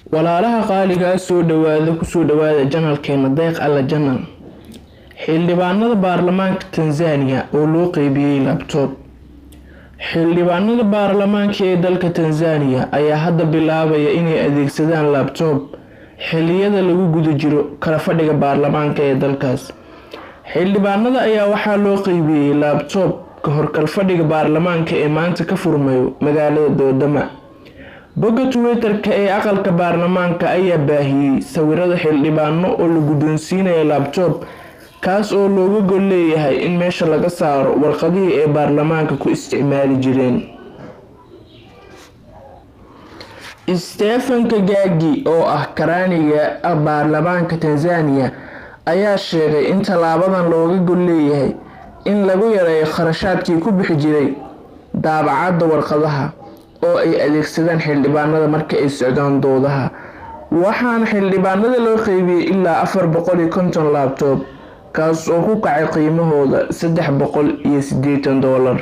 walaalaha qaaliga soo dhawaada janalkeena deeq alla janal. xildhibaanada baarlamaanka Tanzania oo loo qaybiyay laptop. xildhibaanada baarlamaanka ee dalka Tanzania ayaa hadda bilaabaya inay adeegsadaan laptop xilliyada lagu guda jiro kala fadhiga baarlamaanka ee dalkaas. xildhibaanada ayaa waxaa loo qaybiyay laptop ka hor kala fadhiga baarlamaanka ee maanta ka furmayo magaalada Dodoma. bogga Twitter-ka ee aqalka baarlamaanka ayaa baahiyay sawirada xildhibaano oo la guddoonsiinayo laptop kaas oo looga gol leeyahay in meesha laga saaro warqadihii ay baarlamaanka ku isticmaali jireen. Stephen Kagagi oo ah karaaniga baarlamaanka Tanzania ayaa sheegay in talaabadan looga gol leeyahay in lagu yareeyo kharashaadkii ku bixi jiray daabacadda warqadaha oo ay adeegsadaan xildhibaanada marka ay socdaan doodaha. waxaana xildhibaanada loo qaybiyay ilaa 450 laptop kaas oo ku kacay qiimahooda $380.